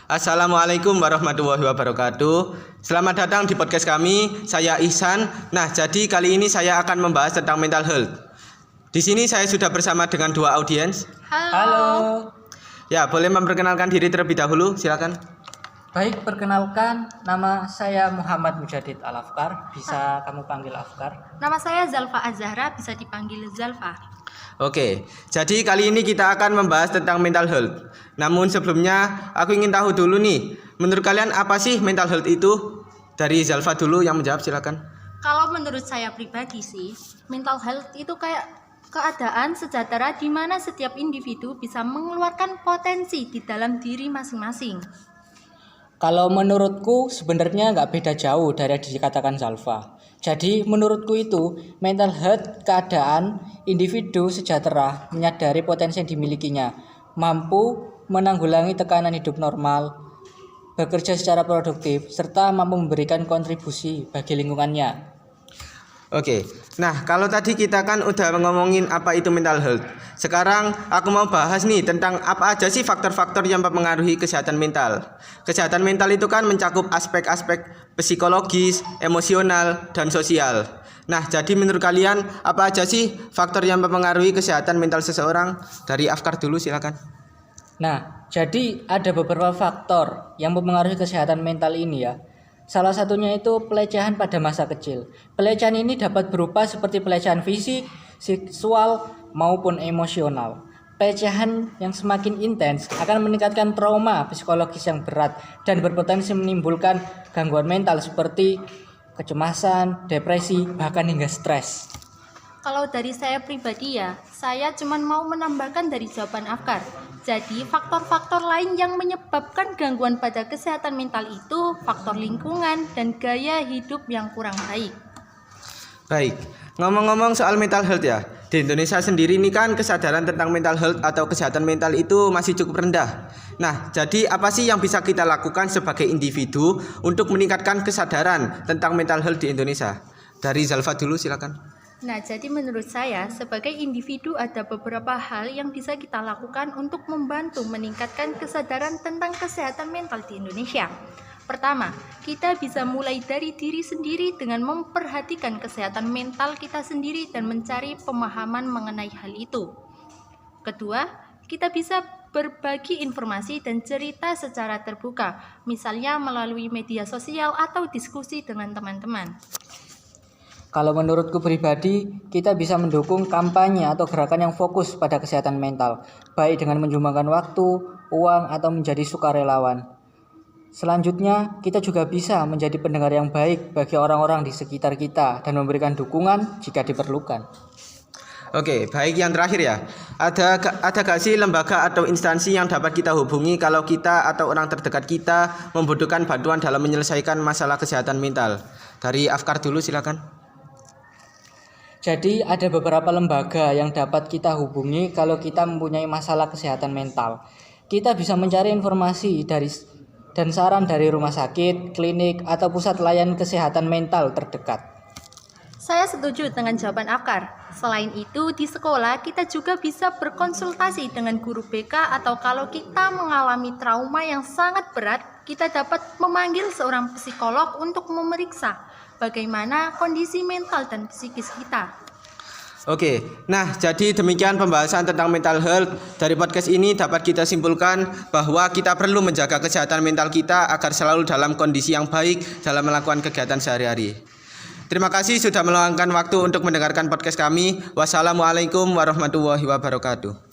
Assalamualaikum warahmatullahi wabarakatuh. Selamat datang di podcast kami. Saya Ihsan. Nah, jadi kali ini saya akan membahas tentang mental health. Di sini saya sudah bersama dengan dua audiens. Halo. Ya, boleh memperkenalkan diri terlebih dahulu, silakan. Baik, perkenalkan, nama saya Muhammad Mujadid Al-Afkar. Bisa kamu panggil Afkar. Nama saya Zalfa Azhara, bisa dipanggil Zalfa. Oke, jadi kali ini kita akan membahas tentang mental health. Namun sebelumnya, aku ingin tahu dulu nih, menurut kalian apa sih mental health itu? Dari Zalfa dulu yang menjawab, silakan. Kalau menurut saya pribadi sih, mental health itu kayak keadaan sejahtera di mana setiap individu bisa mengeluarkan potensi di dalam diri masing-masing. Kalau menurutku sebenarnya nggak beda jauh dari yang dikatakan Zalfa. Jadi menurutku itu mental health keadaan individu sejahtera menyadari potensi yang dimilikinya, mampu menanggulangi tekanan hidup normal, bekerja secara produktif, serta mampu memberikan kontribusi bagi lingkungannya. Oke, nah kalau tadi kita kan udah ngomongin apa itu mental health. Sekarang aku mau bahas nih tentang apa aja sih faktor-faktor yang mempengaruhi kesehatan mental. Kesehatan mental itu kan mencakup aspek-aspek psikologis, emosional, dan sosial. Nah, jadi menurut kalian apa aja sih faktor yang mempengaruhi kesehatan mental seseorang? Dari Afkar dulu silakan. Nah, jadi ada beberapa faktor yang mempengaruhi kesehatan mental ini ya. Salah satunya itu pelecehan pada masa kecil. Pelecehan ini dapat berupa seperti pelecehan fisik, seksual, maupun emosional. Pelecehan yang semakin intens akan meningkatkan trauma psikologis yang berat dan berpotensi menimbulkan gangguan mental seperti kecemasan, depresi, bahkan hingga stres. Kalau dari saya pribadi ya, saya cuma mau menambahkan dari jawaban Afkar. Jadi faktor-faktor lain yang menyebabkan gangguan pada kesehatan mental itu faktor lingkungan dan gaya hidup yang kurang baik. Baik, ngomong-ngomong soal mental health ya, di Indonesia sendiri ini kan kesadaran tentang mental health atau kesehatan mental itu masih cukup rendah. Nah, jadi apa sih yang bisa kita lakukan sebagai individu untuk meningkatkan kesadaran tentang mental health di Indonesia? Dari Zalfa dulu silakan. Nah, jadi menurut saya sebagai individu ada beberapa hal yang bisa kita lakukan untuk membantu meningkatkan kesadaran tentang kesehatan mental di Indonesia. Pertama, kita bisa mulai dari diri sendiri dengan memperhatikan kesehatan mental kita sendiri dan mencari pemahaman mengenai hal itu. Kedua, kita bisa berbagi informasi dan cerita secara terbuka, misalnya melalui media sosial atau diskusi dengan teman-teman. Kalau menurutku pribadi, kita bisa mendukung kampanye atau gerakan yang fokus pada kesehatan mental, baik dengan menyumbangkan waktu, uang, atau menjadi sukarelawan. Selanjutnya, kita juga bisa menjadi pendengar yang baik bagi orang-orang di sekitar kita dan memberikan dukungan jika diperlukan. Oke, baik, yang terakhir ya. Ada gak sih lembaga atau instansi yang dapat kita hubungi kalau kita atau orang terdekat kita membutuhkan bantuan dalam menyelesaikan masalah kesehatan mental? Dari Afkar dulu silakan. Jadi ada beberapa lembaga yang dapat kita hubungi kalau kita mempunyai masalah kesehatan mental. Kita bisa mencari informasi dan saran dari rumah sakit, klinik, atau pusat layanan kesehatan mental terdekat. Saya setuju dengan jawaban Afkar. Selain itu, di sekolah kita juga bisa berkonsultasi dengan guru BK atau kalau kita mengalami trauma yang sangat berat, kita dapat memanggil seorang psikolog untuk memeriksa bagaimana kondisi mental dan psikis kita. Oke, nah jadi demikian pembahasan tentang mental health. Dari podcast ini dapat kita simpulkan bahwa kita perlu menjaga kesehatan mental kita agar selalu dalam kondisi yang baik dalam melakukan kegiatan sehari-hari. Terima kasih sudah meluangkan waktu untuk mendengarkan podcast kami. Wassalamualaikum warahmatullahi wabarakatuh.